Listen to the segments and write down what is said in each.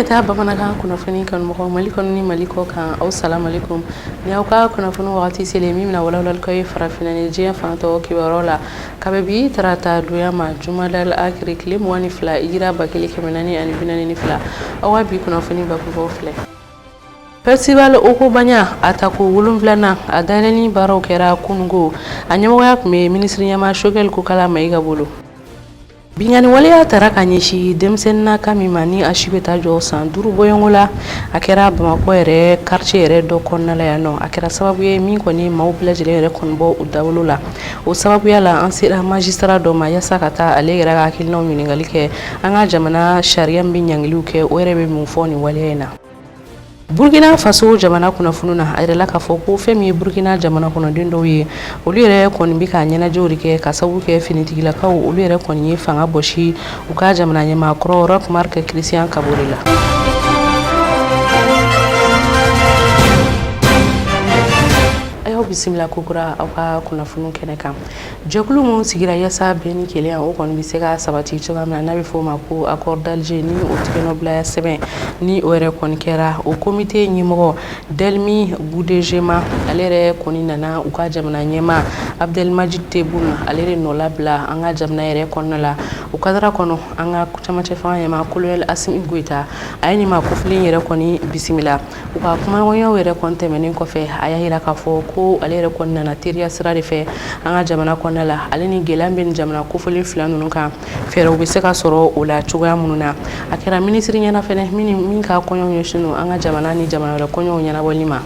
ta bamanankan kunnafoni kanumɔgɔ mali kɔnɔ ni mali kɔ kan aw salamu alaikum ni aw ka kunnafoni wagati selen min bɛna walawalali k'aw ye farafinna ni diɲɛ fan tɔw kibaruyaw la kabi tarata donya ma jumadal akiri tile 22 hijira 1442 aw ka bi kunnafoni bakubaw filɛ. Festival Okobanya atako 7 a dayɛlɛni baaraw kɛra kunungo a ɲɛmɔgɔya tun bɛ minisiri ɲɛma Choguel Kokala Mayiga bolo. Bingani waleya tara ka ɲɛsi denmisɛnnin ka min ma ni a si bɛ taa jɔ san 5 bɔɲɔgɔnko la a kɛra Bamakɔ yɛrɛ quartier yɛrɛ dɔ kɔnɔna la yan nɔ a kɛra sababu ye min kɔni maaw bɛɛ lajɛlen yɛrɛ kɔni bɔ u dawolo la o sababuya la an sera magistrat dɔ ma yasa ka taa ale yɛrɛ ka hakilinaw ɲininkali kɛ an ka jamana sariya min bɛ ɲangiliw kɛ o yɛrɛ bɛ mun fɔ nin waleya in na. Burkina Faso jamana kunnafoni na a yɛrɛla k'a fɔ ko fɛn min ye Burkina jamana kɔnɔden dɔw ye olu yɛrɛ kɔni bɛ ka ɲɛnajɛw de kɛ ka sababu kɛ finitigilakaw olu yɛrɛ kɔni ye fanga bɔsi u ka jamana ɲɛmaakɔrɔ Roch Marc Christian Kabore la. Bisimila kokura aw ka kunnafoni kɛnɛ kan jɛkulu mun sigira yasa bɛn ni keleya o kɔni bɛ se ka sabati cogoya min na n'a bɛ fɔ o ma ko accord d'Alger ni o tigɛnɔbila sɛbɛn ni o yɛrɛ kɔni kɛra o komite ɲɛmɔgɔ Delmi Boudegema ale yɛrɛ kɔni nana u ka jamana ɲɛma Abdelmajid Tebboune ale de nɔ labila an ka jamana yɛrɛ kɔnɔna la o kadara kɔnɔ an ka camancɛ fanga ɲɛma Colonel Assimi Goïta a ye nin ma kofilen yɛrɛ kɔni bisimila u ka kumaɲɔgɔnyaw yɛrɛ kɔni tɛmɛnen kɔfɛ a y'a yira k'a fɔ ko ale yɛrɛ kɔni nana teriya sira de fɛ an ka jamana kɔnɔna la ale ni gɛlɛya bɛ nin jamana kofolen fila ninnu kan fɛɛrɛw bɛ se ka sɔrɔ o la cogoya minnu na a kɛra minisiri ɲɛna fɛnɛ min ka kɔɲɔw ɲɛsin an ka jamana ni jamana wɛrɛ kɔɲɔw ɲɛnabɔli ma.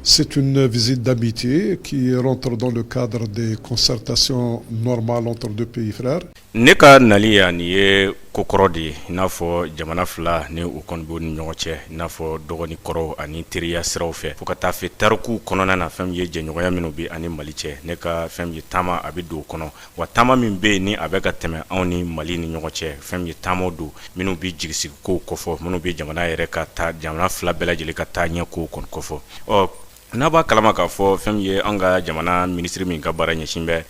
C'est une visite d'amitié qui rentre dans le cadre des concertations normales entre deux pays frères. Ne ka nali ya ni ye kokɔrɔ de i n'a fɔ jamana fila ni u kɔni b'u ni ɲɔgɔn cɛ i n'a fɔ dɔgɔni kɔrɔ ani teriya siraw fɛ fo ka taa fɛ tariku kɔnɔna na fɛn min ye jɛɲɔgɔnya minnu bɛ ani Mali cɛ ne ka fɛn min ye taama a bɛ don o kɔnɔ wa taama min bɛ yen ni a bɛ ka tɛmɛ anw ni Mali ni ɲɔgɔn cɛ fɛn min ye taamaw don minnu bɛ jigisigi kow kɔfɔ minnu bɛ jamana yɛrɛ ka taa jamana fila bɛɛ lajɛlen ka taa ɲɛ kow kɔni kɔfɔ n'a b'a kalama k'a fɔ fɛn min ye an ka jamana minisiri min ka baara ɲɛsin bɛ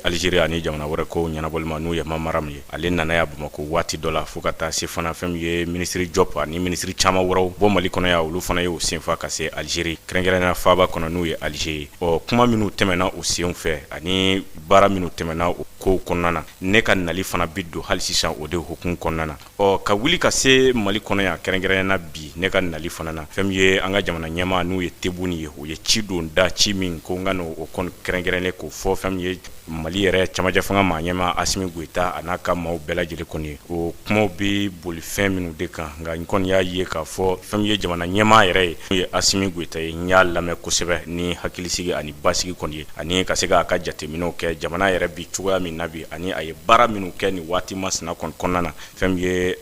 Algérie ani jamana wɛrɛ ko ɲɛnabɔli ma n'u ye Mamaram ye ale nana ya Bamako waati dɔ la fo ka taa se fana fɛn min ye minisiri Diop ani minisiri caman wɛrɛw bɔ Mali kɔnɔ ya olu fana ye o senfa ka se Algérie kɛrɛnkɛrɛnnenya faaba kɔnɔ n'u ye Alger ye kuma minnu tɛmɛna o sen fɛ ani baara minnu tɛmɛna o kow kɔnɔna na ne ka nali fana bi don hali sisan o de hukumu kɔnɔna na ka wuli ka se Mali kɔnɔ ya kɛrɛnkɛrɛnnenya bi ne ka nali fana na fɛn min ye an ka jamana ɲɛmaa n'u ye Tebboune ye o ye ci don da ci min ko n ka n'o kɔni kɛrɛnkɛrɛnnen k'o fɔ fɛn min ye Mali yɛrɛ camancɛ fanga maa ɲɛma Assimi Goïta a n'a ka maaw bɛɛ lajɛlen kɔni ye o kumaw bɛ boli fɛn minnu de kan nka n kɔni y'a ye k'a fɔ fɛn min ye jamana ɲɛmaa yɛrɛ ye n'o ye Assimi Goïta ye n y'a lamɛn kosɛbɛ ni hakilisigi ani basigi kɔni ye ani ka se k'a ka jateminɛw kɛ jamana yɛrɛ bi cogoya min na bi ani a ye baara minnu kɛ nin waati masina kɔni kɔnɔna na fɛn min ye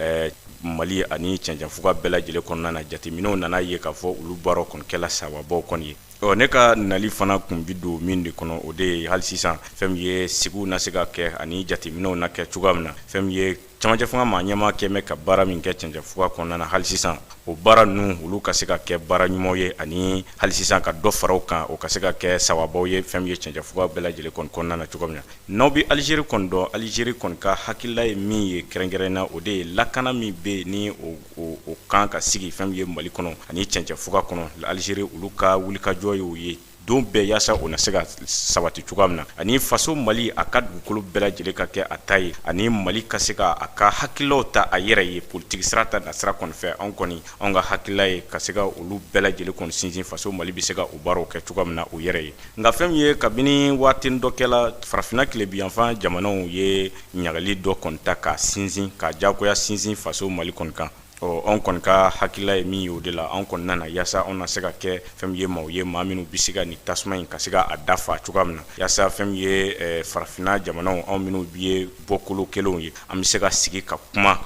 Mali ani cɛncɛnfuga bɛɛ lajɛlen kɔnɔna na jateminɛw nana ye k'a fɔ olu baaraw kɔni kɛla sababaw kɔni ye ne ka nali fana kun bi don min de kɔnɔ o de ye hali sisan fɛn min ye sigiw na se ka kɛ ani jateminɛw na kɛ cogoya min na fɛn min ye camancɛ fanga maa ɲɛmaa kɛ mɛ ka baara min kɛ cɛncɛnfuga kɔnɔna na hali sisan o baara ninnu olu ka se ka kɛ baara ɲumanw ye ani hali sisan ka dɔ fara o kan o ka se ka kɛ sababaw ye fɛn min ye cɛncɛnfuga bɛɛ lajɛlen kɔni kɔnɔna na cogo min na n'aw bɛ Algérie kɔni dɔn Algérie kɔni ka hakilila ye min ye kɛrɛnkɛrɛnna o de ye lakana min bɛ yen ni o kan ka sigi fɛn min ye Mali kɔnɔ ani cɛncɛnfuga kɔnɔ Algérie olu ka wulikajɔ ye o ye don bɛɛ yaasa o na se ka sabati cogoya min na ani faso Mali a ka dugukolo bɛɛ lajɛlen ka kɛ a ta ye ani Mali ka se ka a ka hakilaw ta a yɛrɛ ye politique sira ta nasira kɔni fɛ anw ka hakilila ye ka se ka olu bɛɛ lajɛlen kɔni sinsin faso Mali bɛ se ka o baaraw kɛ cogoya min na o yɛrɛ ye nka fɛn min ye kabini waati dɔ kɛla farafinna tilebiyanfan jamanaw ye ɲagali dɔ kɔni ta ka sinsin ka jagoya sinsin faso Mali kɔni kan anw kɔni ka hakilila ye min ye o de la anw kɔni nana yaasa anw na se ka kɛ fɛn min ye maaw ye maa minnu bɛ se ka nin tasuma in ka se ka a dafa cogoya min na yaasa fɛn min ye farafinna jamanaw anw minnu ye bɔkolo kelenw ye an bɛ se ka sigi ka kuma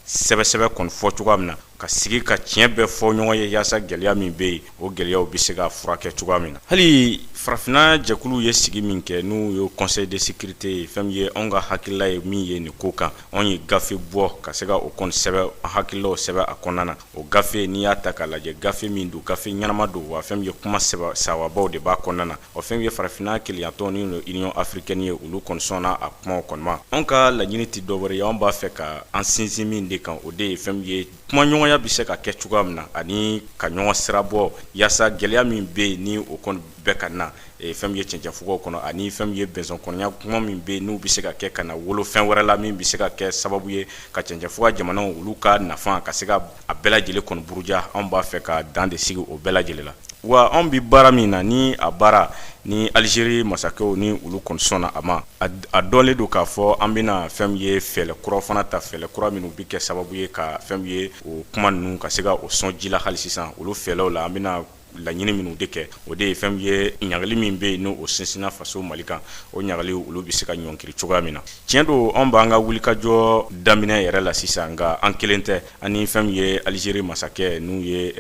sɛbɛsɛbɛ kɔni fɔ cogoya min na ka sigi ka tiɲɛ bɛɛ fɔ ɲɔgɔn ye yaasa gɛlɛya min bɛ yen o gɛlɛyaw bɛ se ka furakɛ cogoya min na hali farafina jɛkulu ye sigi min kɛ n'u ye conseil de sécurité ye fɛn ye an ka hakilila ye min ye nin ko kan an ye gafe bɔ ka se ka o kɔni sɛbɛ hakililaw sɛbɛ a kɔnɔna na o gafe n'i y'a ta k'a lajɛ gafe min don gafe ɲɛnama don wa fɛn ye kuma sababaw de b'a kɔnɔna na o fɛn ye farafina keleyatɔn ni union africaine ye olu kɔni sɔnna a kumaw kɔni ma an ka laɲini tɛ dɔwɛrɛ ye an b'a fɛ ka an sinsin min de kan o de ye fɛn ye kuma ɲɔgɔnya bɛ se ka kɛ cogoya min na ani ka ɲɔgɔn sira bɔ yaasa gɛlɛya min bɛ yen ni o kɔni bɛɛ ka na fɛn ye cɛncɛnfugaw kɔnɔ ani fɛn ye bɛnsɔn kɔnɔya kuma min bɛ yen n'u bɛ se ka kɛ ka na wolo fɛn wɛrɛ la min bɛ se ka kɛ sababu ye ka cɛncɛnfuga jamanaw olu ka nafa ka se ka a bɛɛ lajɛlen kɔni buruja an b'a fɛ ka dan de sigi o bɛɛ lajɛlen la wa an bi baara min na ni a baara ni Algérie masakɛw ni olu kɔni sɔnna a ma a dɔnlen don k'a fɔ an bɛna fɛn ye fɛlɛ kura fana ta fɛlɛ kura minnu bɛ kɛ sababu ye ka fɛn ye o kuma ninnu ka se ka o sɔn ji la hali sisan olu fɛlɛw la an bɛna laɲini minnu de kɛ o de ye fɛn ye ɲagali min bɛ yen n'o sinsinna faso Mali kan o ɲagali olu bɛ se ka ɲɔnkiri cogoya min na tiɲɛ don an b'an ka wulikajɔ daminɛ yɛrɛ la sisan nka an kelen tɛ ani fɛn ye Algérie masakɛ n'u ye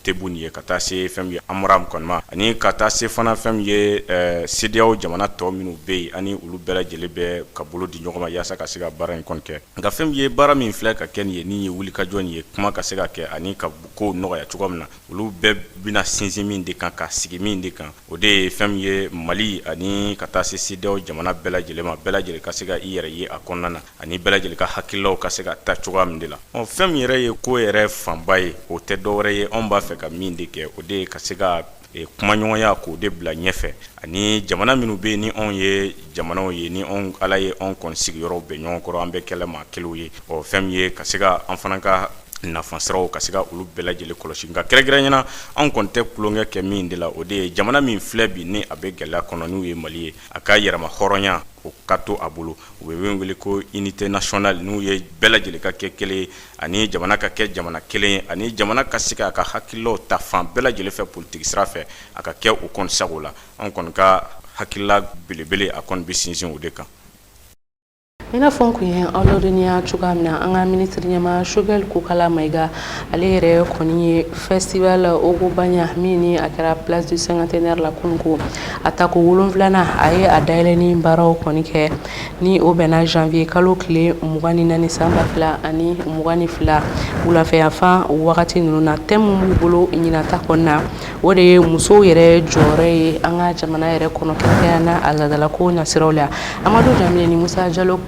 Tebboune ye ka taa se fɛn ye Amram kɔni ma ani ka taa se fana fɛn ye CEDEAO jamana tɔ minnu bɛ yen ani olu bɛɛ lajɛlen bɛ ka bolo di ɲɔgɔn ma yaasa ka se ka baara in kɔni kɛ nka fɛn ye baara min filɛ ka kɛ nin ye nin ye wulikajɔ nin ye kuma ka se ka kɛ ani ka ko nɔgɔya cogoya min na olu bɛɛ bɛna sinsin min de kan ka sigi min de kan o de ye fɛn ye Mali ani ka taa se CEDEAO jamana bɛɛ lajɛlen ma bɛɛ lajɛlen ka se ka i yɛrɛ ye a kɔnɔna na ani bɛɛ lajɛlen ka hakililaw ka se ka taa cogoya min de la fɛn min yɛrɛ ye ko yɛrɛ fanba ye o tɛ dɔwɛrɛ ye anw b'a fɛ ka min de kɛ o de ye ka se ka kuma ɲɔgɔnya k'o de bila ɲɛfɛ ani jamana minnu bɛ yen ni anw ye jamanaw ye ni Ala ye anw kɔni sigiyɔrɔw bɛn ɲɔgɔn kɔrɔ an bɛ kɛlɛ maa kelenw ye fɛn ye ka se ka an fana ka nafa siraw ka se ka olu bɛɛ lajɛlen kɔlɔsi nka kɛrɛnkɛrɛnnena anw kɔni tɛ kulonkɛ kɛ min de la o de ye jamana min filɛ bi ni a bɛ gɛlɛya kɔnɔ n'u ye Mali ye a ka yɛrɛma hɔrɔnya o ka to a bolo u bɛ min wele ko unité nationale n'u ye bɛɛ lajɛlen ka kɛ kelen ye ani jamana ka kɛ jamana kelen ye ani jamana ka se ka hakililaw ta fan bɛɛ lajɛlen fɛ politiki sira fɛ a ka kɛ o kɔni sago la anw kɔni ka hakilila belebele a kɔni bɛ sinsin o de kan. I n'a fɔ n kun ye aw ladɔnniya cogoya min na an ka minisiri ɲɛmaa Choguel Kokala Mayiga ale yɛrɛ kɔni ye festival Ogobanya min ni a kɛra place du cinquantenaire la kununko a tako 7nan a ye a dayɛlɛni baaraw kɔni kɛ ni o bɛnna janvier kalo tile 24 san 2022 wulafɛyafan wagati ninnu na thème min b'u bolo ɲinata kɔnɔna na o de ye musow yɛrɛ jɔyɔrɔ ye an ka jamana yɛrɛ kɔnɔ kɛrɛnkɛrɛnnenya a ladalako nasiraw la Amadu Jamile ni Musa Jalo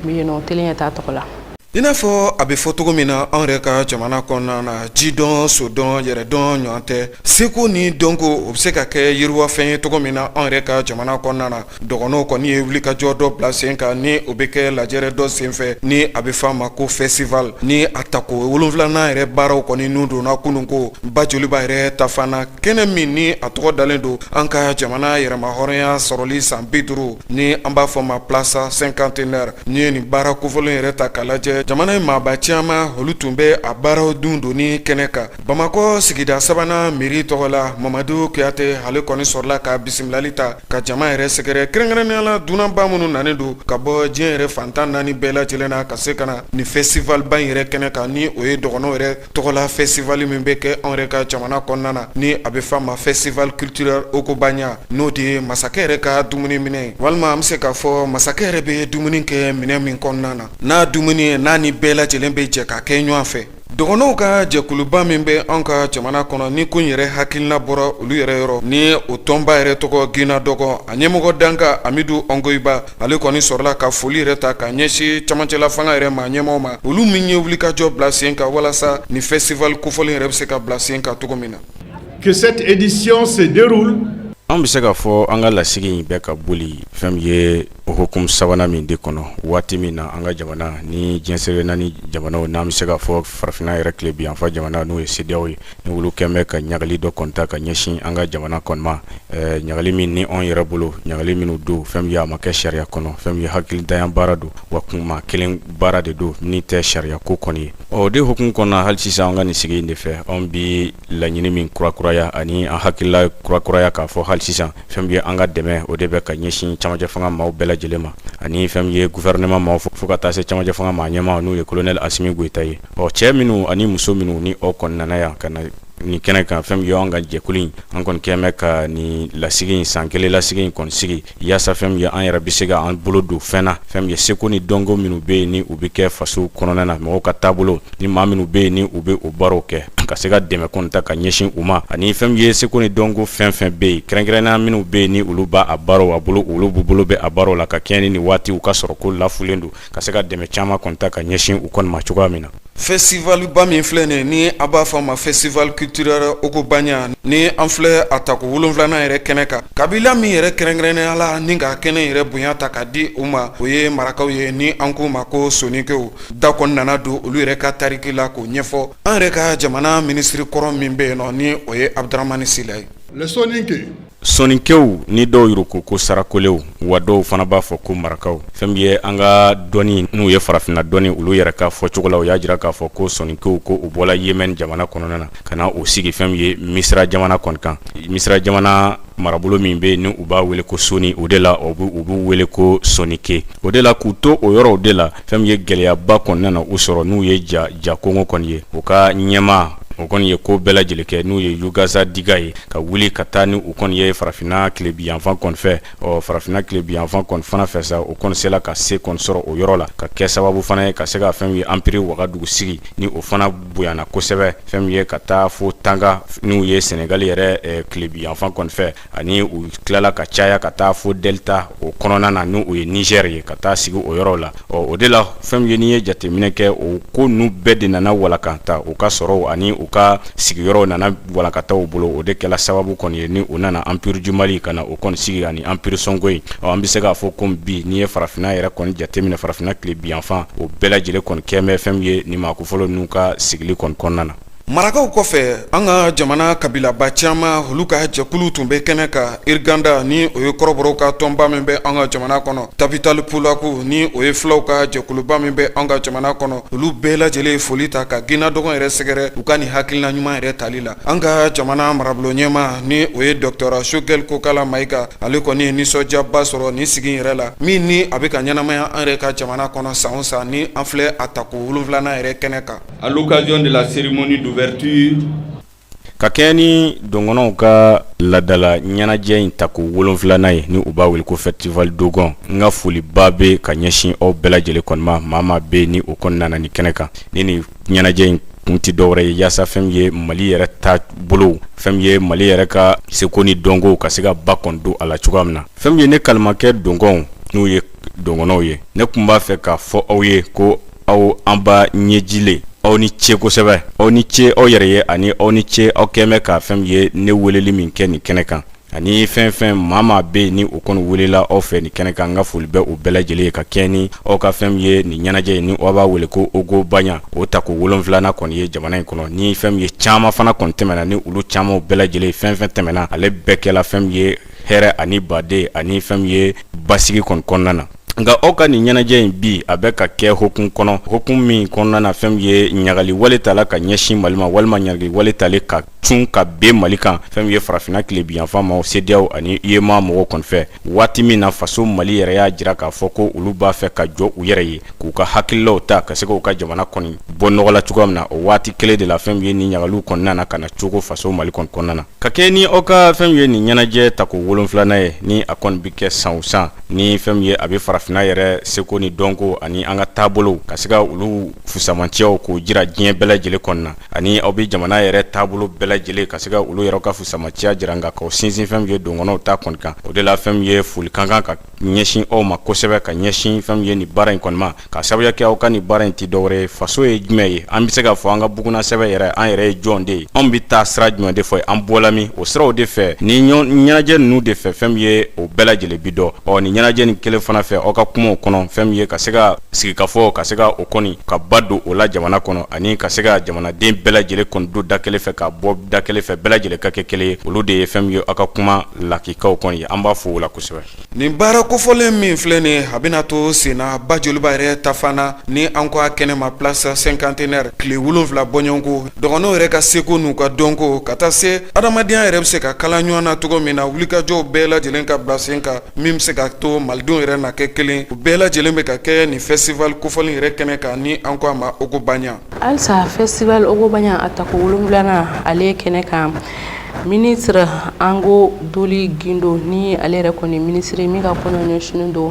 I n'a fɔ a bɛ fɔ cogo min na anw yɛrɛ ka jamana kɔnɔna na jidɔn sodɔn yɛrɛdɔn ɲɔgɔn tɛ seko ni dɔnko o bɛ se ka kɛ yiriwafɛn ye cogo min na anw yɛrɛ ka jamana kɔnɔna na dɔgɔnɔw kɔni ye wulikajɔ dɔ bila sen kan ni o bɛ kɛ lajɛrɛ dɔ senfɛ ni a bɛ f'a ma ko festival ni a tako 7nan yɛrɛ baaraw kɔni n'u donna kununko ba joliba yɛrɛ ta fana kɛnɛ min ni a tɔgɔ dalen don an ka jamana yɛrɛma hɔrɔnya sɔrɔli san 50 ni an b'a fɔ ma place cinquantenaire ni ye nin baara kofɔlen yɛrɛ ta k'a lajɛ jamana in maaba caman olu tun bɛ a baaraw dun doni kɛnɛ kan Bamakɔ sigida 3nan mairie tɔgɔ la Mamadu Kuyate ale kɔni sɔrɔla ka bisimilali ta ka jama yɛrɛ sɛgɛrɛ kɛrɛnkɛrɛnnenya la dunanba minnu nanen don ka bɔ diɲɛ yɛrɛ fantan 4 bɛɛ lajɛlen na ka se ka na nin festival ba in yɛrɛ kɛnɛ kan ni o ye dɔgɔnɔw yɛrɛ tɔgɔla festival min bɛ kɛ anw yɛrɛ ka jamana kɔnɔna na ni a bɛ f'a ma festival culturel Ogobanya n'o de ye masakɛ yɛrɛ ka dumuni minɛ walima an bɛ se k'a fɔ masakɛ yɛrɛ bɛ dumuni kɛ minɛ min kɔnɔna na n'a dumuni n'a ni bɛɛ lajɛlen bɛ jɛ ka kɛ ɲɔgɔn fɛ dɔgɔnɔw ka jɛkuluba min bɛ anw ka jamana kɔnɔ ni ko yɛrɛ hakilina bɔra olu yɛrɛ yɔrɔ ni o tɔnba yɛrɛ tɔgɔ Gina Dɔgɔ a ɲɛmɔgɔ danka Amidu Ongoiba ale kɔni sɔrɔla ka foli yɛrɛ ta ka ɲɛsin camancɛla fanga yɛrɛ ma ɲɛmɔgɔw ma olu min ye wulikajɔ bila sen kan walasa ni festival kofɔlen yɛrɛ bɛ se ka bila sen kan cogo min na. Que cette édition se déroule. An bɛ se ka fɔ an ka lasigi in bɛɛ ka boli fɛn ye o hukumu sabanan min de kɔnɔ waati min na an ka jamana ni diɲɛsere naani jamanaw n'an bɛ se ka fɔ farafina yɛrɛ tile bi yanfa jamana n'o ye CEDEAO ye ni olu kɛn bɛ ka ɲagali dɔ kɔnta ka ɲɛsin an ka jamana kɔni ma ɲagali min ni anw yɛrɛ bolo ɲagali minnu don fɛn ye a ma kɛ sariya kɔnɔ fɛn ye hakilitanya baara don wa kuma kelen baara de don ni tɛ sariya ko kɔni ye o de hukumu kɔnɔ hali sisan an ka nin sigi in de fɛ anw bi laɲini min kurakuraya ani an hakilila kurakuraya k'a fɔ hali sisan fɛn ye an ka dɛmɛ o de bɛ ka ɲɛsin camancɛ fanga maaw bɛɛ lajɛlen ma ani fɛn ye gouvernement maaw fo ka taa se camancɛ fanga maa ɲɛmaa n'u ye colonel Asimi Goita ye cɛ minnu ani muso minnu ni o kɔnɔna yan ka na ni kɛnɛ kan fɛn ye an ka jɛkulu in an kɔni kɛmɛ ka ni lasigi in san kelen lasigi in kɔni sigi yaasa fɛn ye an yɛrɛ bɛ se ka an bolo don fɛn na fɛn ye seko ni dɔnko minnu bɛ yen ni u bɛ kɛ faso kɔnɔna na mɔgɔw ka taabolo ni maa minnu bɛ yen ni u bɛ o baaraw kɛ ka se ka dɛmɛ kɔni ta ka ɲɛsin u ma ani fɛn ye seko ni dɔnko fɛn fɛn bɛ yen kɛrɛnkɛrɛnnenya minnu bɛ yen ni olu b'a a baaraw a bolo olu bolo bɛ a baaraw la ka kɛ ni waati u ka sɔrɔ ko lafulen don ka se ka dɛmɛ caman kɔni ta ka ɲɛsin u kɔni ma cogoya min na. Festival ba min filɛ nin ni a b'a fɔ ma festival culturel Okobanya ni an filɛ a ta ko 7nan yɛrɛ kɛnɛ kan kabila min yɛrɛ kɛrɛnkɛrɛnnenya la ni ka kɛnɛ yɛrɛ bonya ta ka di u ma o ye marakaw ye ni an ko ma ko sonikɛw da kɔni nana don olu yɛrɛ ka tariki la k'o ɲɛfɔ an yɛrɛ ka jamana minisiri kɔrɔ min bɛ yen nɔ ni o ye Abdramani Sila ye. Les Soninké. Sonikɛw ni dɔw yɛrɛ ko sarakolew wa dɔw fana b'a fɔ ko marakaw fɛn ye an ka dɔnni n'u ye farafinna dɔnni olu yɛrɛ ka fɔ cogo la o y'a jira k'a fɔ ko sonikɛw ko u bɔla Yemen jamana kɔnɔna na ka na o sigi fɛn ye Misira jamana kɔni kan Misira jamana marabolo min bɛ ni u b'a wele ko Soni o de la u b'u wele ko Sonike o de la k'u to o yɔrɔw de la fɛn ye gɛlɛyaba kɔnɔna na u sɔrɔ n'u ye ja kongo kɔni ye u ka ɲɛma o kɔni ye ko bɛɛ lajɛlen kɛ n'u ye Yugaza Diga ye ka wuli ka taa ni u kɔni ye farafinna tilebiyanfan kɔni fɛ farafinna tilebiyanfan kɔni fana fɛ sa o kɔni sela ka se kɔni sɔrɔ o yɔrɔ la ka kɛ sababu fana ye ka se ka fɛn ye empire Wagadugu sigi ni o fana bonyana kosɛbɛ fɛn ye ka taa fo Tanga n'u ye Senegal yɛrɛ tilebiyanfan kɔni fɛ ani u tilala ka caya ka taa fo Delta o kɔnɔna na n'u ye Niger ye ka taa sigi o yɔrɔ la o de la fɛn ye ni ye jateminɛ kɛ o ko nu bɛɛ de nana walakanta o ka sɔrɔ ani u ka sigiyɔrɔ nana walakataw bolo o de kɛla sababu kɔni ye ni o nana empire du Mali kana o kɔni sigi ani empire Sonko ye an bɛ se k'a fɔ ko bi ni ye farafinna yɛrɛ kɔni jateminɛ farafinna tilebiyanfan o bɛɛ lajɛlen kɔni kɛmɛ fɛn ye ni maako fɔlɔ n'u ka sigili kɔni kɔnɔna na. Marakaw kɔfɛ an ka jamana kabilaba caman olu ka jɛkulu tun bɛ kɛnɛ ka Iriganda ni o ye kɔrɔbɔrɔw ka tɔnba min bɛ an ka jamana kɔnɔ Tapital Pulaku ni o ye filaw ka jɛkuluba min bɛ an ka jamana kɔnɔ olu bɛɛ lajɛlen foli ta ka Gina dɔgɔ yɛrɛ sɛgɛrɛ u ka nin hakilina ɲuman yɛrɛ tali la an ka jamana marabolo ɲɛma ni o ye Dr Shogel Kokala Mayiga ale kɔni ye nisɔndiyaba sɔrɔ nin sigi yɛrɛ la min ni a bɛ ka ɲɛnamaya an yɛrɛ ka jamana kɔnɔ san o san ni an filɛ a ta ko 7nan yɛrɛ kɛnɛ kan. À l'occasion de la cérémonie d'ouverture ka kɛ ni dɔngɔnɔw ka ladala ɲɛnajɛ in ta ko 7nan ye ni u b'a wele ko festival Dogon n ka foliba bɛ ka ɲɛsin aw bɛɛ lajɛlen kɔni ma maa bɛ ni o kɔni nana ni kɛnɛ kan ni ɲɛnajɛ in kun tɛ dɔwɛrɛ ye yaasa fɛn ye Mali yɛrɛ ta bolo fɛn ye Mali yɛrɛ ka seko ni dɔnko ka se ka ba kɔni don a la cogoya min na fɛn ye ne kalimakɛ dɔngɔnw n'u ye dɔngɔnɔw ye ne tun b'a fɛ k'a fɔ aw ye ko aw an b'a ɲɛjile aw ni ce kosɛbɛ aw ni ce aw yɛrɛ ye ani aw ni ce aw kɛmɛ ka fɛn ye ne weleli min kɛ nin kɛnɛ kan ani fɛn maa bɛ yen ni o kɔni welela aw fɛ nin kɛnɛ kan n ka foli bɛ o bɛɛ lajɛlen ye ka kɛ ni aw ka fɛn ye nin ɲɛnajɛ ye ni aw b'a wele ko Okobanya o ta ko 7nan kɔni ye jamana in kɔnɔ ni fɛn ye caman fana kɔni tɛmɛna ni olu caman bɛɛ lajɛlen fɛn tɛmɛna ale bɛɛ kɛla fɛn ye hɛrɛ ani baden ani fɛn ye basigi kɔni kɔnɔna na nka aw ka nin ɲɛnajɛ in bi a bɛ ka kɛ hokun kɔnɔ hokun min kɔnɔna na fɛn ye ɲagali wale tala ka ɲɛsin Mali ma walima ɲagali wale tale ka tun ka ben Mali kan fɛn ye farafinna tilebiyanfan ma CEDEAO ani UEMOA mɔgɔw kɔni fɛ waati min na faso Mali yɛrɛ y'a jira k'a fɔ ko olu b'a fɛ ka jɔ u yɛrɛ ye k'u ka hakililaw ta ka se k'u ka jamana kɔni bɔ nɔgɔ la cogoya min na o waati kelen de la fɛn ye nin ɲagaliw kɔnɔna na ka na cogo faso Mali kɔni kɔnɔna na ka kɛ ni aw ka fɛn ye nin ɲɛnajɛ ta ko 7nan ye ni a kɔni bɛ kɛ san o san ni fɛn ye a bɛ farafinna yɛrɛ seko ni dɔnko ani an ka taabolo ka se ka olu fusamancɛw k'o jira diɲɛ bɛɛ lajɛlen kɔnɔna ani aw bɛ jamana yɛrɛ taabolo bɛɛ lajɛlen ka se ka olu yɛrɛ ka fusamanciya jira nka k'aw sinsin fɛn ye dɔngɔnɔw ta kɔni kan o de la fɛn ye foli kan ka ɲɛsin aw ma kosɛbɛ ka ɲɛsin fɛn ye nin baara in kɔni ma ka sababuya kɛ aw ka nin baara in tɛ dɔwɛrɛ ye faso ye jumɛn ye an bɛ se ka fɔ an ka buguna sɛbɛn yɛrɛ an yɛrɛ ye jɔn de ye anw bɛ taa sira jumɛn de fɔ an bɔla min o siraw de fɛ ni ɲɛnajɛ ninnu de fɛ fɛn ye o bɛɛ lajɛlen bi dɔn nin ɲɛnajɛ nin kelen fana fɛ aw ka kumaw kɔnɔ fɛn ye ka se ka sigi ka fɔ ka se ka o kɔni ka ba don o la jamana kɔnɔ ani ka se ka jamanaden bɛɛ lajɛlen kɔni don da kelen fɛ ka bɔ da kelen fɛ bɛɛ lajɛlen ka kɛ kelen ye olu de ye fɛn ye aw ka kuma lakikaw kɔni ye an b'a fɔ o la kosɛbɛ. Nin baara kofɔlen min filɛ nin a bɛna to senna ba joliba yɛrɛ ta fana ni an ko a kɛnɛma place cinquantenaire tile 7 bɔɲɔgɔnko dɔgɔnɔw yɛrɛ ka seko n'u ka dɔnko ka taa se adamadenya yɛrɛ bɛ se ka kala ɲɔgɔn na cogo min na wulikajɔw bɛɛ lajɛlen ka bila sen kan min bɛ se ka to malidenw yɛrɛ na kɛ kelen u bɛɛ lajɛlen bɛ ka kɛ ni festival kofɔli yɛrɛ kɛnɛ kan ni an ko a ma Ogobaɲa. Halisa festival Ogobaɲa a tako 7 ale kɛnɛ kan ministre Ango Doli Gindo ni ale yɛrɛ kɔni ministre min ka kɔɲɔ ɲɛsinnen don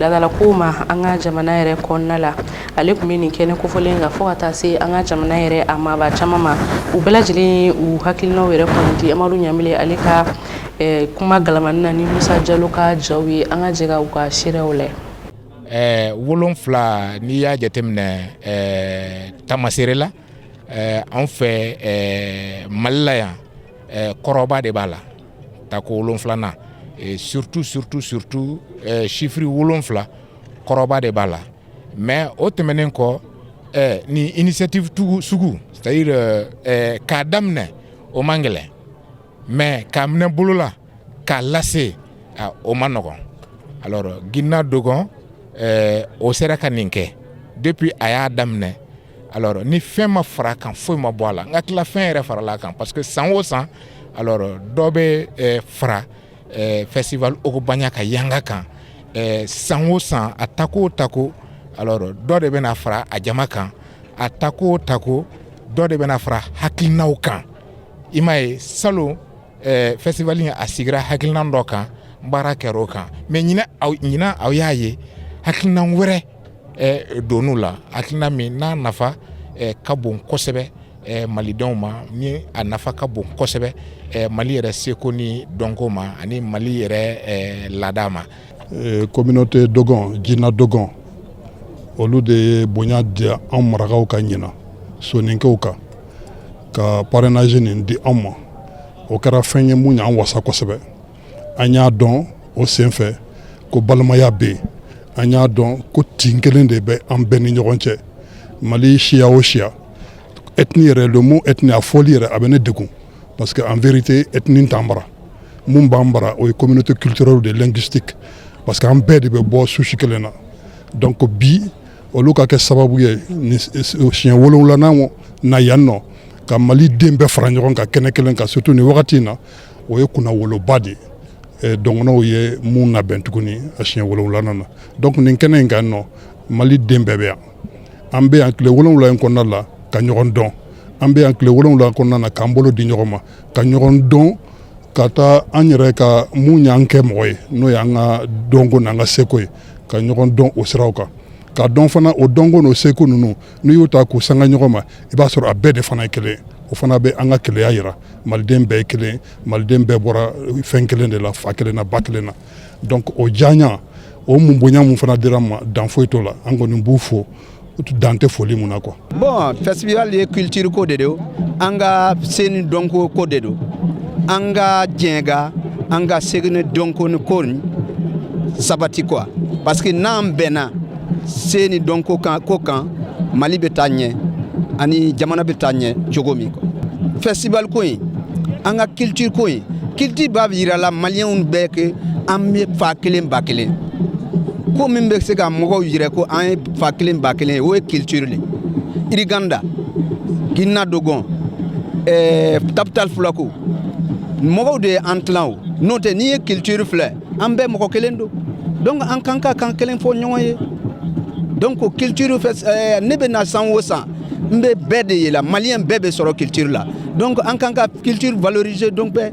ladala ko ma an ka jamana yɛrɛ kɔnɔna la ale tun bɛ nin kɛnɛ kofɔlen kan fo ka taa se an ka jamana yɛrɛ a maaba caman ma u bɛɛ lajɛlen u hakilinaw yɛrɛ kɔni di Amadu Ɲamile ale ka kuma galamani na ni Musa Jalo ka jaw ye an ka jɛga u ka seerew la. 7 n'i y'a jateminɛ Tamasere la an fɛ Mali la yan kɔrɔba de b'a la tako 7 surtout chiffre 7 kɔrɔba de b'a la mais o tɛmɛnen kɔ ni initiative sugu c'est-à-dire k'a daminɛ o man gɛlɛn mais k'a minɛ bolo la k'a lase o man nɔgɔn alors Ginna Dogon o sera ka nin kɛ depuis a y'a daminɛ alors ni fɛn ma fara kan foyi ma bɔ a la n ka tila fɛn yɛrɛ farala kan parce que san o san alors dɔ bɛ fara festival Ogobaɲa ka yanga kan san o san a tako o tako alors dɔ de bɛna fara a jama kan a tako o tako dɔ de bɛna fara hakilinaw kan i m'a ye salon festival in a sigira hakilina dɔ kan baara kɛra o kan mais ɲina aw y'a ye hakilina wɛrɛ donu la hakilina min n'a nafa ka bon kosɛbɛ malidenw ma ni a nafa ka bon kosɛbɛ Mali yɛrɛ seko ni dɔnko ma ani Mali yɛrɛ laada ma. Communauté Dogon Ginna Dogon olu de ye bonya di an marakaw ka ɲina soninkɛw kan ka parrainage nin di an ma o kɛra fɛn ye mun y'an wasa kosɛbɛ an y'a dɔn o senfɛ ko balimaya bɛ yen an y'a dɔn ko tin kelen de bɛ an bɛɛ ni ɲɔgɔn cɛ Mali siya o siya ethnie yɛrɛ le mot ethnie a fɔli yɛrɛ a bɛ ne degun parce que en vérité ethnie t'an bara mun b'an bara o ye communauté culturelle de linguistique parce que an bɛɛ de bɛ bɔ susi kelen na donc bi olu ka kɛ sababu ye siɲɛ 7 na yan nɔ ka Mali den bɛɛ fara ɲɔgɔn kan kɛnɛ kelen kan surtout ni wagati in na o ye kunna woloba de ye dɔngɔnɔw ye mun labɛn tuguni a siɲɛ 7 na donc nin kɛnɛ in kan nɔ Mali den bɛɛ bɛ yan an bɛ yan tile 7 in kɔnɔna la ka ɲɔgɔn dɔn an bɛ yan tile 7 kɔnɔna na k'an bolo di ɲɔgɔn ma ka ɲɔgɔn dɔn ka taa an yɛrɛ ka mun y'an kɛ mɔgɔ ye n'o y'an ka dɔnko n'an ka seko ye ka ɲɔgɔn dɔn o siraw kan ka dɔn fana o dɔnko n'o seko ninnu n'i y'o ta k'u sanga ɲɔgɔn ma i b'a sɔrɔ a bɛɛ de fana ye kelen o fana bɛ an ka keleya yira maliden bɛɛ ye kelen maliden bɛɛ bɔra fɛn kelen de la fa kelen na ba kelen na donc o diyaɲa o mun bonya mun fana dira ma dan foyi t'o la an kɔni b'u fo dan tɛ foli mun na quoi. Bon festival ye culture ko de do an ka seni dɔnko ko de do an ka jɛnga an ka segini dɔnko ni ko ni sabati quoi parce que n'an bɛnna seni dɔnko ko kan Mali bɛ taa ɲɛ ani jamana bɛ taa ɲɛ cogo min quoi. Festival ko in an ka culture ko in culture b'a yira la maliyɛnw bɛɛ ke an bɛ fa kelen ba kelen ko min bɛ se ka mɔgɔw yira ko an ye fa kelen ba kelen o ye culture le Iriganda Ginna Dogon Tapital Fulako mɔgɔw de ye an tilan o n'o tɛ n'i ye culture filɛ an bɛɛ mɔgɔ kelen don donc an kan ka kan kelen fɔ ɲɔgɔn ye donc culture ne bɛ na san o san n bɛ bɛɛ de ye la maliyɛn bɛɛ bɛ sɔrɔ culture la donc an kan ka culture valoriser donc bɛɛ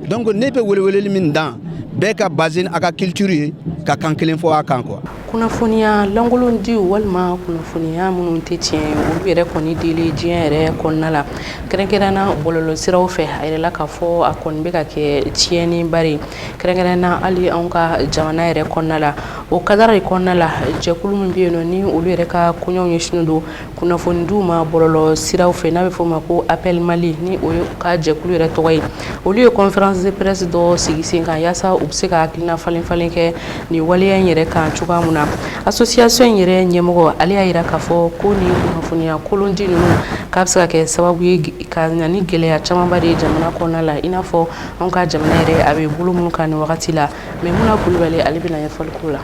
donc ne bɛ weleweleli min dan bɛɛ ka base a ka culture ye ka kan kelen fɔ a kan quoi. Kunnafoniya lankolon di walima kunnafoniya minnu tɛ tiɲɛ olu yɛrɛ kɔni dili diɲɛ yɛrɛ kɔnɔna la kɛrɛnkɛrɛnna bɔlɔlɔ siraw fɛ a yɛrɛ la k'a fɔ a kɔni bɛ ka kɛ tiɲɛni bari kɛrɛnkɛrɛnna hali anw ka jamana yɛrɛ kɔnɔna la o kadara de kɔnɔna la jɛkulu min bɛ yen nɔ ni olu yɛrɛ ka koɲɛw ɲɛsinnen don kunnafoni diw ma bɔlɔlɔ siraw fɛ n'a bɛ fɔ o ma ko appel Mali ni o ye ka jɛkulu yɛrɛ tɔgɔ ye olu ye conférence de presse dɔ sigi sen kan yaasa u bɛ se ka hakilina falen kɛ nin waleya in yɛrɛ kan cogoya mun na association in yɛrɛ ɲɛmɔgɔ ale y'a yira k'a fɔ ko ni kunnafoniya kolonji ninnu k'a bɛ se ka kɛ sababu ye ka na ni gɛlɛya camanba de ye jamana kɔnɔna la i n'a fɔ anw ka jamana yɛrɛ a bɛ bolo minnu kan nin wagati la mais Muna Kulibali ale bɛna ɲɛfɔli k'o la.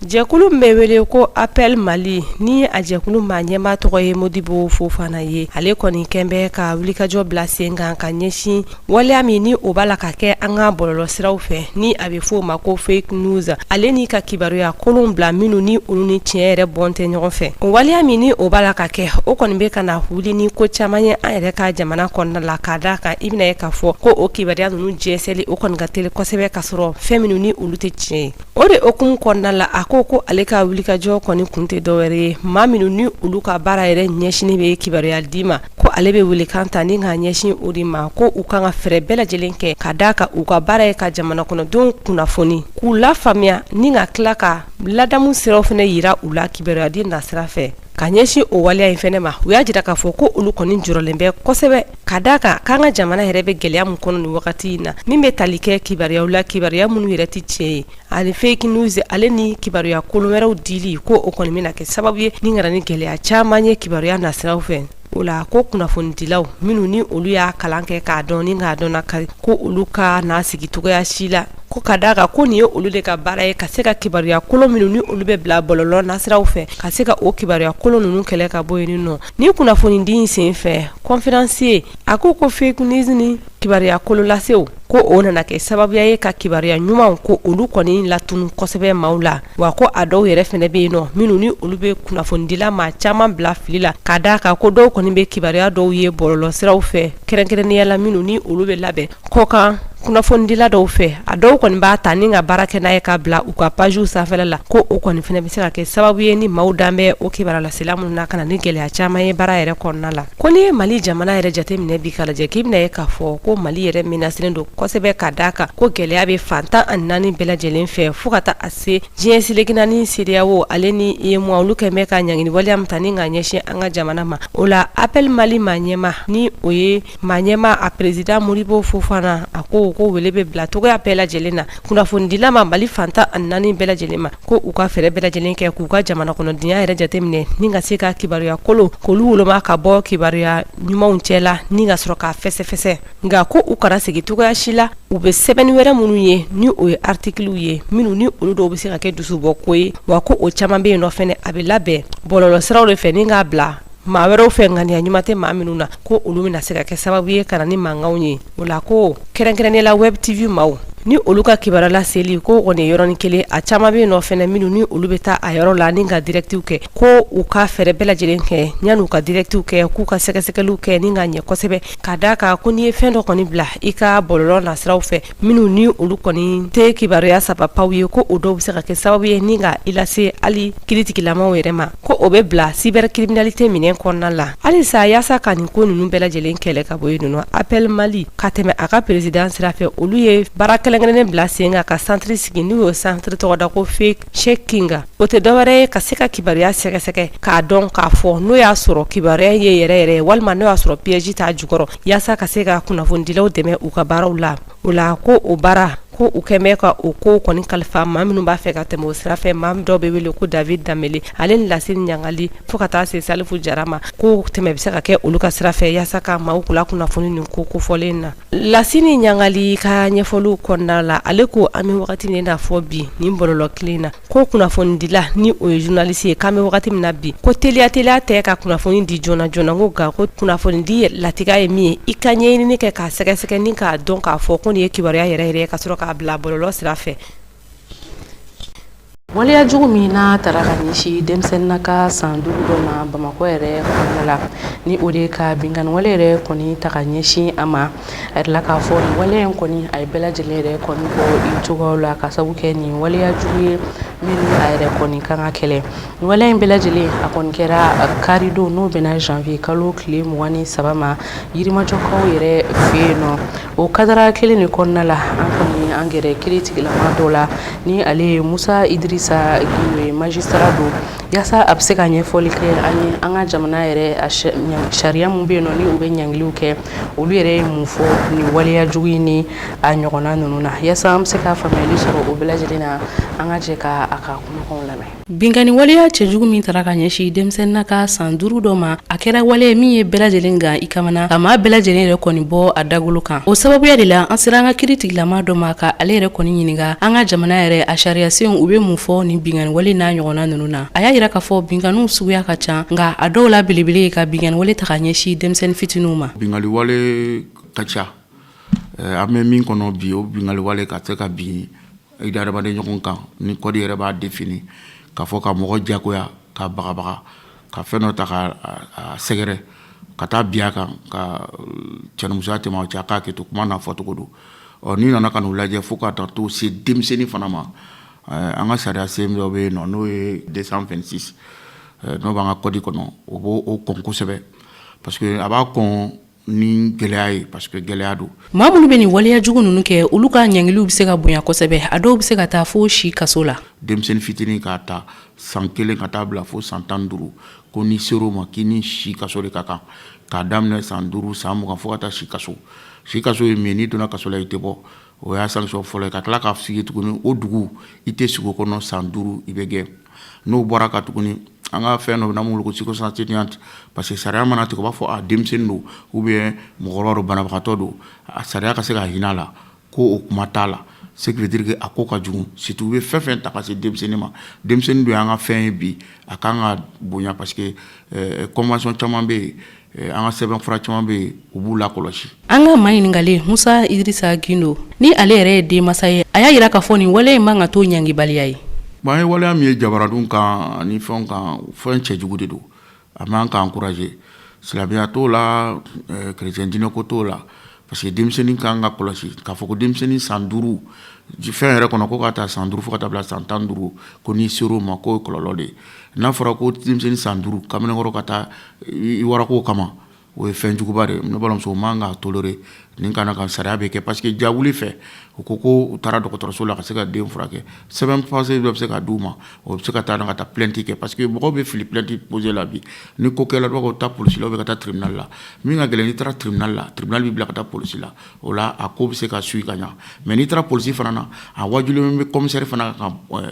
jɛkulu bɛ wele ko appel Mali ni a jɛkulu maa ɲɛmaa tɔgɔ ye Modibo Fofana ye ale kɔni kɛn bɛ ka wulikajɔ bila sen kan ka ɲɛsin waleya min ni o b'a la ka kɛ an ka bɔlɔlɔsiraw fɛ ni a bɛ fɔ o ma ko fake news ale ni ka kibaruya kolon bila minnu ni olu ni tiɲɛ yɛrɛ bɔn tɛ ɲɔgɔn fɛ o waleya min ni o b'a la ka kɛ o kɔni bɛ ka na wuli ni ko caman ye an yɛrɛ ka jamana kɔnɔna la k'a d'a kan i bɛna ye k'a fɔ ko o kibaruya ninnu jɛsɛli o kɔni ka teli kosɛbɛ ka sɔrɔ fɛn minnu ni olu tɛ tiɲɛ ye o de okumu kɔnɔna la a ko ale ka wulikajɔ kɔni kun tɛ dɔwɛrɛ ye maa minnu ni olu ka baara yɛrɛ ɲɛsini bɛ kibaruya di ma ko ale bɛ wele kan ta ni k'a ɲɛsin o de ma ko u kan ka fɛɛrɛ bɛɛ lajɛlen kɛ ka d'a kan u ka baara ye ka jamana kɔnɔdenw kunnafoni k'u lafaamuya ni ka tila ka ladamu siraw fana yira u la kibaruya di nasira fɛ ka ɲɛsin o waleya in fɛnɛ ma u y'a jira k'a fɔ ko olu kɔni jɔrɔlen bɛ kosɛbɛ ka d'a kan k'an ka jamana yɛrɛ bɛ gɛlɛya min kɔnɔ nin wagati in na min bɛ tali kɛ kibaruyaw la kibaruya minnu yɛrɛ tɛ tiɲɛ ye ani fake news ale ni kibaruya kolon wɛrɛw dili ko o kɔni bɛna kɛ sababu ye ni ka na ni gɛlɛya caman ye kibaruya nasiraw fɛ o la ko kunnafonidilaw minnu ni olu y'a kalan kɛ k'a dɔn ni k'a dɔn na kari ko olu ka n'a sigi cogoya si la ko ka d'a kan ko nin ye olu de ka baara ye ka se ka kibaruya kolon minnu ni olu bɛ bila bɔlɔlɔ nasiraw fɛ ka se ka o kibaruya kolon ninnu kɛlɛ ka bɔ yen nɔ ni kunnafonidi in sen fɛ conférencier a ko fake news ni kibaruya kolon lasew ko o nana kɛ sababuya ye ka kibaruya ɲumanw ko olu kɔni latunu kosɛbɛ maaw la wa ko a dɔw yɛrɛ fɛnɛ bɛ yen nɔ minnu ni olu bɛ kunnafonidila maa caman bila fili la ka d'a kan ko dɔw kɔni bɛ kibaruya dɔw ye bɔlɔlɔsiraw fɛ kɛrɛnkɛrɛnnenya la minnu ni olu bɛ labɛn kɔkan kunnafonidila dɔw fɛ a dɔw kɔni b'a ta ni ka baara kɛ n'a ye ka bila u ka pajiw sanfɛla la ko o kɔni fɛnɛ bɛ se ka kɛ sababu ye ni maaw dan bɛ o kibaruyalasela minnu na ka na ni gɛlɛya caman ye baara yɛrɛ kɔnɔna la ko ni ye Mali jamana yɛrɛ jateminɛ bi ka lajɛ k'i bɛna ye k'a fɔ ko Mali yɛrɛ menacelen don kosɛbɛ ka d'a kan ko gɛlɛya bɛ fantan ani naani bɛɛ lajɛlen fɛ fo ka taa a se diɲɛ seleki naani CEDEAO ale ni UEMOA olu kɛn bɛ ka ɲangini waleya min ta ni ka ɲɛsin an ka jamana ma o la appel Mali maa ɲɛma ni o ye maa ɲɛma a président Modibo Fofana a ko wele bɛ bila togoya bɛɛ lajɛlen na kunnafonidila ma Mali fantan ani naani bɛɛ lajɛlen ma ko u ka fɛɛrɛ bɛɛ lajɛlen kɛ k'u ka jamana kɔnɔdenya yɛrɛ jateminɛ ni ka se ka kibaruya kolon k'olu woloma ka bɔ kibaruya ɲumanw cɛ la ni ka sɔrɔ k'a fɛsɛfɛsɛ nka ko u kana segin togoya si la u bɛ sɛbɛnni wɛrɛ minnu ye ni o ye articles ye minnu ni olu dɔw bɛ se ka kɛ dusubɔ ko ye wa ko o caman bɛ yen nɔ fɛnɛ a bɛ labɛn bɔlɔlɔsiraw de fɛ ni k'a bila maa wɛrɛw fɛ ŋaniya ɲuman tɛ maa minnu na ko olu bɛna se ka kɛ sababu ye ka na ni mankanw ye o la ko kɛrɛnkɛrɛnnenya la web tv maaw ni olu ka kibaruya laseli ko kɔni yɔrɔnin kelen a caman bɛ yen nɔ fɛnɛ minnu ni olu bɛ taa a yɔrɔ la ni ka directiw kɛ ko u ka fɛɛrɛ bɛɛ lajɛlen kɛ yan'u ka directiw kɛ k'u ka sɛgɛsɛgɛliw kɛ ni ka ɲɛ kosɛbɛ ka d'a kan ko n'i ye fɛn dɔ kɔni bila i ka bɔlɔlɔ nasiraw fɛ minnu ni olu kɔni tɛ kibaruya sababaw ye ko o dɔw bɛ se ka kɛ sababu ye ni ka i lase hali kiiritigilamaw yɛrɛ ma ko o bɛ bila cybercriminalité minɛn kɔnɔna la halisa yaasa ka nin ko ninnu bɛɛ lajɛlen kɛlɛ ka bɔ yen nɔ appel Mali ka tɛmɛ a ka président sira fɛ olu ye baara kɛrɛnkɛrɛnnen bila sen kan ka centre sigi n'u y'o centre tɔgɔ da ko fake checking o tɛ dɔwɛrɛ ye ka se ka kibaruya sɛgɛsɛgɛ k'a dɔn k'a fɔ n'o y'a sɔrɔ kibaruya ye yɛrɛ yɛrɛ walima n'o y'a sɔrɔ piège t'a jukɔrɔ yaasa ka se ka kunnafonidilaw dɛmɛ u ka baaraw la o la ko o baara ko u kɛn bɛ ka o ko kɔni kalifa maa minnu b'a fɛ ka tɛmɛ o sira fɛ maa dɔw bɛ wele ko David Damele ale ni Lasini Ɲangali fo ka taa se Salifu Jara ma ko tɛmɛ bɛ se ka kɛ olu ka sira fɛ yaasa ka maaw kula kunnafoni nin ko kofɔlen na Lasini Ɲangali ka ɲɛfɔliw kɔnɔna la ale ko an bɛ wagati min na fɔ bi nin bɔlɔlɔ kelen na ko kunnafonidila ni o ye journaliste ye k'an bɛ wagati min na bi ko teliya tɛ ka kunnafoni di joona joona ko nka ko kunnafonidi latiga ye min ye i ka ɲɛɲinini kɛ k'a sɛgɛsɛgɛ ni k'a dɔn k'a fɔ ko nin ye kibaruya yɛrɛ yɛrɛ ka sɔrɔ k'a bila bɔlɔlɔ sira fɛ waleya jugu min n'a taara ka ɲɛsin denmisɛnnin ka san 5 dɔ ma Bamakɔ yɛrɛ kɔnɔna la ni o de ka binkani wale yɛrɛ kɔni ta ka ɲɛsin a ma a yɛrɛ la k'a fɔ nin waleya in kɔni a ye bɛɛ lajɛlen yɛrɛ kɔni bɔ i cogoyaw la ka sabu kɛ nin waleya jugu ye min a yɛrɛ kɔni kan ka kɛlɛ nin waleya in bɛɛ lajɛlen a kɔni kɛra karidon n'o bɛna janvier kalo tile 23 ma yirimajɔkaw yɛrɛ fɛ yen nɔ o kadara kelen de kɔnɔna la an kɔni an gɛrɛ kiiritigilama dɔ la ni ale ye Musa Idrissa Gueye magistrat do yasa a bɛ se ka ɲɛfɔli kɛ an ka jamana yɛrɛ sariya mun bɛ yen nɔ ni u bɛ ɲangiliw kɛ olu yɛrɛ ye mun fɔ ni waleya jugu ni a ɲɔgɔnna ninnu na yasa an bɛ se ka faamuyali sɔrɔ o bɛɛ lajɛlen na an ka jɛ ka a ka kumakanw lamɛn. Binkani waleya cɛjugu min taara ka ɲɛsin denmisɛnnin ka san 5 dɔ ma a kɛra waleya min ye bɛɛ lajɛlen kan i kamana ka maa bɛɛ lajɛlen yɛrɛ kɔni bɔ a dagolo kan. O sababuya de la an sera an ka kiiri tigilama dɔ ma ka ale yɛrɛ kɔni ɲininka an ka jamana yɛrɛ a sariyasenw u bɛ mun fɔ ni binkani wale n'a ɲɔgɔnna ninnu na. A y'a yira k'a fɔ binkaniw suguya ka ca nka a dɔw la belebele ye ka binkani wale ta ka ɲɛsin denmisɛnnin fitininw ma. Binkani wale ka ca an bɛ min kɔnɔ bi o binkani wale ka se ka bin i da adamaden ɲɔgɔn kan ni kɔdi yɛrɛ b'a défini k'a fɔ ka mɔgɔ jagoya ka bagabaga ka fɛn dɔ ta ka sɛgɛrɛ ka taa bin a kan ka cɛnimusoya tɛmɛ o cɛ a k'a kɛ to kuma n'a fɔcogo don n'i nana ka n'u lajɛ fo ka taa to se denmisɛnnin fana ma an ka sariya sen dɔ bɛ yen nɔ n'o ye 226 n'o b'an ka kɔdi kɔnɔ o b'o kɔn kosɛbɛ parce que a b'a kɔn ni gɛlɛya ye parce que gɛlɛya don. Maa minnu bɛ nin waleya jugu ninnu kɛ olu ka ɲangiliw bɛ se ka bonya kosɛbɛ a dɔw bɛ se ka taa fo si kaso la. Denmisɛnnin fitinin k'a ta san 1 ka taa bila fo san 15 ko ni ser'o ma k'i ni si kaso de ka kan k'a daminɛ san 5 san 20 fo ka taa si kaso. Si kaso ye min n'i donna kaso la i tɛ bɔ o y'a sanction fɔlɔ ye ka tila k'a sigi tuguni o dugu i tɛ sigi o kɔnɔ san 5 i bɛ gɛn n'o bɔra ka tuguni an ka fɛn dɔ n'an b'o wele ko circonstance atténuante parce que sariya mana tigɛ u b'a fɔ a denmisɛnnin don ou bien mɔgɔkɔrɔba don banabagatɔ don a sariya ka se ka hinɛ a la ko o kuma t'a la ce qui veut dire que a ko ka jugu surtout u bɛ fɛn fɛn ta ka se denmisɛnnin ma denmisɛnnin don y'an ka fɛn ye bi a kan ka bonya parce que convention caman bɛ yen an ka sɛbɛnfura caman bɛ yen u b'u lakɔlɔsi. An ka maa ɲininkali Musa Idirisa Gindo ni ale yɛrɛ ye denmasa ye a y'a yira k'a fɔ nin wale in man ka to ɲangibaliya ye. An ye waleya min ye jabaradenw kan ani fɛnw kan fɛn cɛjugu de don a man ka encourager silamɛya t'o la chrétien diinɛ ko t'o la parce que denmisɛnnin kan ka kɔlɔsi k'a fɔ ko denmisɛnnin san 5 fɛn yɛrɛ kɔnɔ ko ka taa san 5 fo ka taa bila san 15 ko n'i ser'o ma k'o ye kɔlɔlɔ de ye n'a fɔra ko denmisɛnnin san 5 kamalenkɔrɔ ka taa i warako kama o ye fɛn juguba de ne balimamuso o man ka tolérer nin kana ka sariya bɛ kɛ parce que jawuli fɛ u ko ko u taara dɔgɔtɔrɔso la ka se ka den furakɛ sɛbɛn passé dɔ bɛ se ka d'u ma o bɛ se ka taa ka taa plainte kɛ parce que mɔgɔw bɛ fili plainte poser la bi ni ko kɛla dɔw ka taa polisi la ou bien ka taa tribunal la min ka gɛlɛn n'i taara tribunal la tribunal b'i bila ka taa polisi la o la a ko bɛ se ka suit ka ɲa mais n'i taara polisi fana na a wajibilen bɛ commissaire fana ka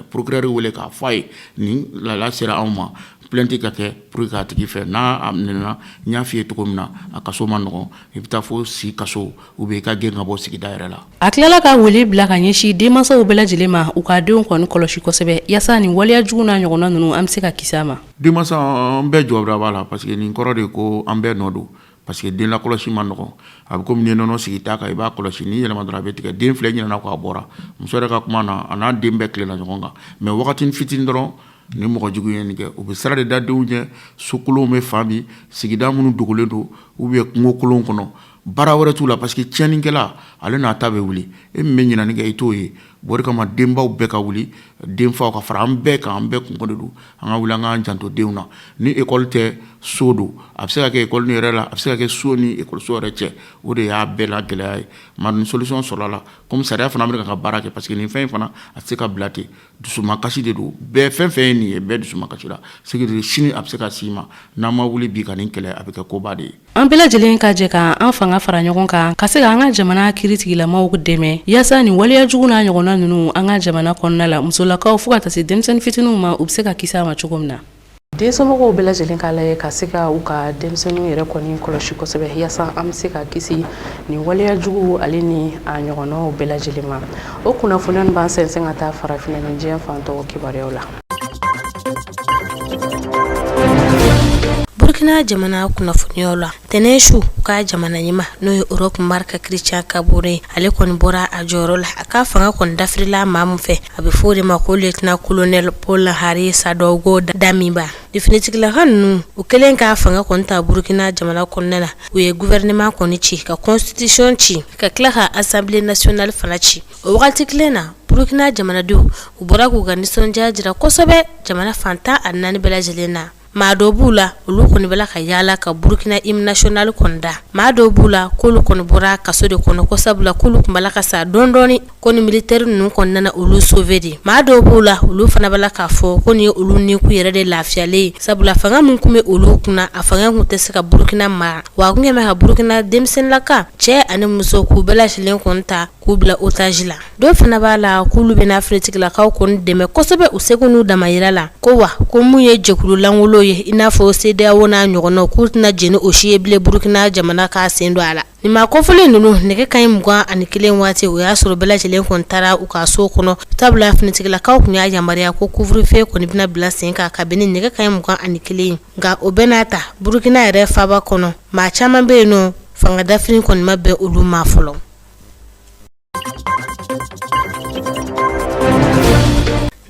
procureur wele k'a fɔ a ye nin la sera anw ma plainte ka kɛ pour que a tigi fɛ n'a minɛna n y'a f'i ye cogo min na a kaso ma nɔgɔn i bɛ taa fo si kaso ou bien i ka gɛn ka bɔ sigida yɛrɛ la. A tilala ka wele bila ka ɲɛsin denmansaw bɛɛ lajɛlen ma u ka denw kɔni kɔlɔsi kosɛbɛ yasa nin waleya jugu n'a ɲɔgɔnna ninnu an bɛ se ka kisi a ma. Denmansa an bɛɛ jɔyɔrɔ b'a la parce que nin kɔrɔ de ko an bɛɛ nɔ don parce que den lakɔlɔsi ma nɔgɔn a bɛ komi n'i ye nɔnɔ sigi ta kan i b'a kɔlɔsi n'i yɛlɛma dɔrɔn a bɛ tigɛ den filɛ ɲinɛna k'a bɔra muso yɛrɛ ka kuma na a n'a den bɛɛ tilenna ɲɔgɔn kan mais wagatinin fitinin dɔrɔn ni mɔgɔ jugu ye nin kɛ u bɛ sira de da denw ɲɛ sokolonw bɛ fan min sigida minnu dogolen don ou bien kungo kolonw kɔnɔ baara wɛrɛ t'u la parce que tiɲɛnikɛla ale n'a ta bɛ wuli e min bɛ ɲinani kɛ i t'o ye o de kama denbaw bɛɛ ka wuli denfaw ka fara an bɛɛ kan an bɛɛ kungo de don an ka wuli an k'an janto denw na ni école tɛ so don a bɛ se ka kɛ école ni yɛrɛ la a bɛ se ka kɛ so ni école so yɛrɛ cɛ o de y'a bɛɛ la gɛlɛya ye maa ni solution sɔrɔla la comme sariya fana bɛ ka baara kɛ parce que nin fɛn in fana a tɛ se ka bila ten dusumakasi de don bɛɛ fɛn fɛn ye nin ye bɛɛ dusumakasi la c'est que sini a bɛ se ka s'i ma n'an ma wuli bi ka nin kɛlɛ a bɛ kɛ koba de ye. An bɛɛ lajɛlen ka jɛ ka an fanga fara ɲɔgɔn kan ka se ka an ka jamana kiiritigilamaw dɛmɛ yasa nin waleya jugu n'a ɲɔgɔnna ninnu an ka jamana kɔnɔna la musolakaw fo ka taa se denmisɛnnin fitininw ma u bɛ se ka kisi a ma cogo min na. Densomɔgɔw bɛɛ lajɛlen k'a lajɛ ka se ka u ka denmisɛnninw yɛrɛ kɔni kɔlɔsi kosɛbɛ yasa an bɛ se ka kisi nin waleya jugu ale ni a ɲɔgɔnnaw bɛɛ lajɛlen ma. O kunnafoniya b'an sɛnsɛn ka taa farafinna ni diɲɛ fan tɔw kibaruyaw la. Burkina jamana kunnafoniyaw la Tɛnɛsu ka jamana ɲɛma n'o ye Europe marque Christian Kabore ale kɔni bɔra a jɔyɔrɔ la a ka fanga kɔni dafirila maa min fɛ a bɛ fɔ o de ma ko lieutenant colonel Paul Henri Sadogo Damiba definitigilaka ninnu u kɛlen ka fanga kɔni ta Burkina jamana kɔnɔna na u ye gouvernement kɔni ci ka constitution ci ka tila ka assemblée nationale fana ci o wagati kelen na Burkina jamanadenw u bɔra k'u ka nisɔndiya jira kosɛbɛ jamana fantan a 4 bɛɛ lajɛlen na maa dɔ b'u la olu kɔni bɛla ka yaala ka Burkina hymne national kɔni da maa dɔ b'u la k'olu kɔni bɔra kaso de kɔnɔ ko sabula k'olu kun bala ka sa dɔndɔni ko ni militaire ninnu kɔni nana olu sauver de maa dɔ b'u la olu fana bala k'a fɔ ko ni olu ni ku yɛrɛ de lafiyalen sabula fanga mun kun bɛ olu kunna a fanga kun tɛ se ka Burkina mara wa kun kɛmɛ ka Burkina denmisɛnninlaka cɛ ani muso k'u bɛɛ lajɛlen kɔni ta k'u bila otage la dɔ fana b'a la k'olu bɛna finitigilakaw kɔni dɛmɛ kosɛbɛ u seko n'u damayira la ko wa ko mun ye jɛkulu langolo ye i n'a fɔ CEDEAO n'a ɲɔgɔnnaw k'u tɛna jɛni o si ye bilen Burkina jamana k'a sen don a la nin ma kɔfɔlen ninnu nɛgɛ kaɲi 21 waati o y'a sɔrɔ bɛɛ lajɛlen kɔni taara u ka so kɔnɔ sabula finitigilakaw kun y'a yamaruya ko couvre-feu kɔni bɛna bila sen kan kabini nɛgɛ kaɲi 21 nka o bɛɛ n'a ta Burkina yɛrɛ faaba kɔnɔ maa caman bɛ yen nɔ fanga dafini kɔni ma bɛn olu ma fɔlɔ.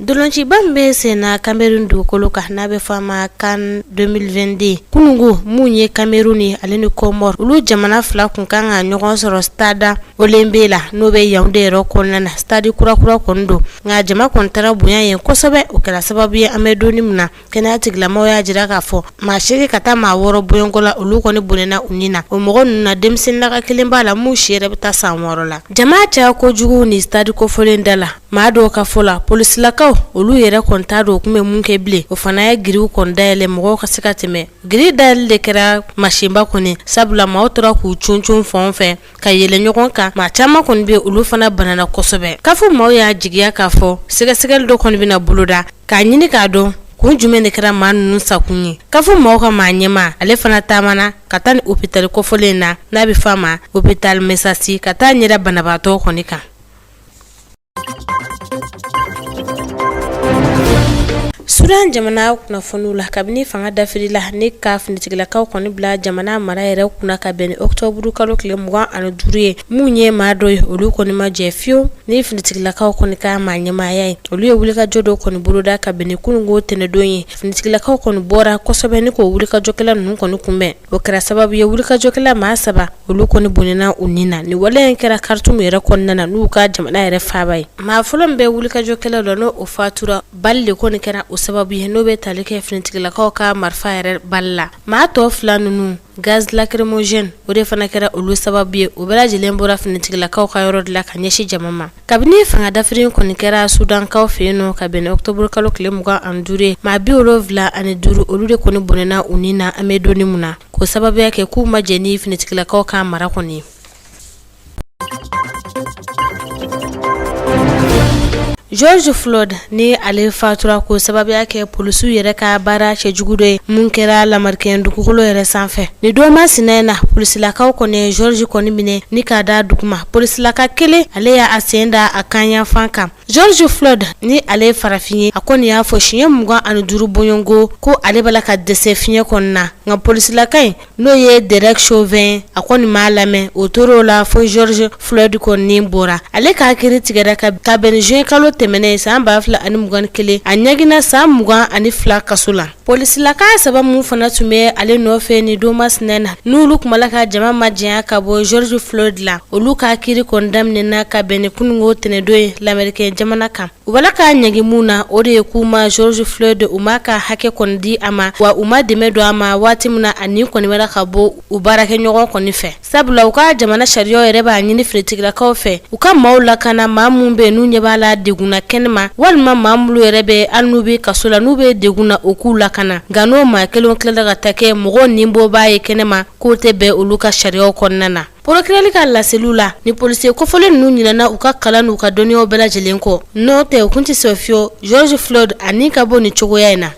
Dolonci bambe sena Cameroun dugukolo kan n'a bɛ fɔ a ma CAN 2022 kunungu mun ye Cameroun ni ale ni Comore olu jamana fila kun kan ka ɲɔgɔn sɔrɔ stade Olembe la n'o bɛ Yaoundé yɛrɛ kɔnɔna na stade kurakura kɔni don nka jama kɔni taara bonya yen kosɛbɛ o kɛra sababu ye an bɛ donni min na kɛnɛya tigilamɔgɔw y'a jira k'a fɔ maa 8 ka taa maa 6 bɔɲɔgɔnko la olu kɔni bonnena u ni na o mɔgɔ ninnu na denmisɛnninlaka kelen b'a la mun si yɛrɛ bɛ taa san 6 la jama caya kojugu ni stade kofɔlen da la maa dɔw ka fɔ la polisilakaw olu yɛrɛ kɔni t'a dɔn u kun bɛ mun kɛ bilen o fana ye giriw kɔni dayɛlɛ mɔgɔw ka se ka tɛmɛ giri dayɛlɛ de kɛra masinba kɔni sabula maaw tora k'u cun fɛn fɛn ka yɛlɛ ɲɔgɔn kan maa caman kɔni bɛ olu fana banana kosɛbɛ k'a fɔ maaw y'a jigiya k'a fɔ sɛgɛsɛgɛli dɔ kɔni bɛna boloda k'a ɲini k'a dɔn kun jumɛn de kɛra maa ninnu sakun ye k'a fɔ maaw ka maa ɲɛma ale fana taamana ka taa ni hôpital kɔfɔlen na n'a bɛ f'a ma hôpital Messassi ka taa ɲɛda banabaatɔ kɔni kan. Sudan jamana kunnafoniw la kabini fanga dafiri la ne ka finitigilakaw kɔni bila jamana mara yɛrɛ kunna ka bɛn ni octobre kalo tile 25 ye mun ye maa dɔ ye olu kɔni ma jɛ fiyewu ni finitigilakaw kɔni ka maa ɲɛmaaya ye olu ye wulikajɔ dɔ kɔni boloda ka bɛn ni kunungo tɛnɛdon ye finitigilakaw kɔni bɔra kosɛbɛ ni k'o wulikajɔkɛla ninnu kɔni kunbɛn o kɛra sababu ye wulikajɔkɛla maa 7 olu kɔni bonnena u ni na ni wale in kɛra Khartoum yɛrɛ kɔnɔna na n'u ka jamana yɛrɛ faaba ye maa fɔlɔ min bɛ wulikajɔkɛla la n'o fatura bali de kɔni kɛra o sababu ye n'o bɛ tali kɛ finitigilakaw ka marifa yɛrɛ bali la maa tɔ 2 ninnu gaz lacrymogène o de fana kɛra olu sababu ye o bɛɛ lajɛlen bɔra finitigilakaw ka yɔrɔ de la ka ɲɛsin jama ma kabini fanga dafiri kɔni kɛra Sudankaw fɛ yen nɔ ka bɛn ni octobre kalo tile 25 ye maa 75 olu de kɔni bonnena u ni na an bɛ donni mun na k'o sababuya kɛ k'u ma jɛ ni finitigilakaw ka mara kɔni. George Floyd ni ale fatura ko sababuya kɛ polisiw yɛrɛ ka baara cɛjugu dɔ ye mun kɛra lamarikɛn dugukolo yɛrɛ sanfɛ ni don masina na polisilakaw kɔni George kɔni minɛ ni k'a da duguma polisilaka kelen ale y'a sen da a kan yanfan kan George Floyd ni ale farafin ye a kɔni y'a fɔ siɲɛ 25 bɔɲɔngo ko ale bala ka dɛsɛ fiɲɛ kɔni na nka polisilaka in n'o ye Derek Chauvin a kɔni m'a lamɛn o tor'o la fo George Floyd kɔni bɔra ale k'a kiiri tigɛra ka bɛn juin kalo tɛmɛnen san 2021 a ɲagina san 22 kaso la polisilaka saba mun fana tun bɛ ale nɔfɛ ni don masina na n'olu kumala ka jama ma jɛnya ka bɔ George Floyd la olu ka kiiri kɔni daminɛna ka bɛn ni kunungo tɛnɛdon ye lamɛrikɛn jamana kan u bala ka ɲagi mun na o de ye k'u ma George Floyd u ma ka hakɛ kɔni di a ma wa u ma dɛmɛ don a ma waati min na ani kɔni bɛra ka bɔ u baarakɛ ɲɔgɔn kɔni fɛ sabula u ka jamana sariyaw yɛrɛ b'a ɲini finitigilakaw fɛ u ka maaw lakana maa mun bɛ n'u ɲɛ b'a la degunna kɛnɛma walima maa minnu yɛrɛ bɛ hali n'u bɛ kaso la n'u bɛ degunna o k'u lakana nka n'o maa kelen tilala ka taa kɛ mɔgɔw nimbo b'a ye kɛnɛma k'o tɛ bɛn olu ka sariyaw kɔnɔna na Procureur ka laseliw la ni policier kofɔlen ninnu ɲinana u ka kalan n'u ka dɔnniyaw bɛɛ lajɛlen kɔ n'o tɛ u kun tɛ se fiyewu George Floyd ani ka bɔ ni cogoya in na.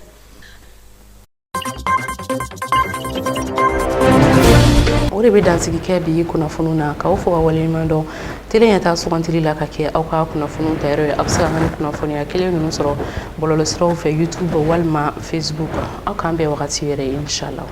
O de bɛ dansigi kɛ bi kunnafoniw na k'aw fɔ ka waleɲuman dɔn tele ɲɛtaa sugantili la ka kɛ aw ka kunnafoniw ta yɔrɔ ye aw bɛ se ka ni kunnafoniya kelen ninnu sɔrɔ bɔlɔlɔsiraw fɛ YouTube walima Facebook aw k'an bɛn wagati yɛrɛ inshallah.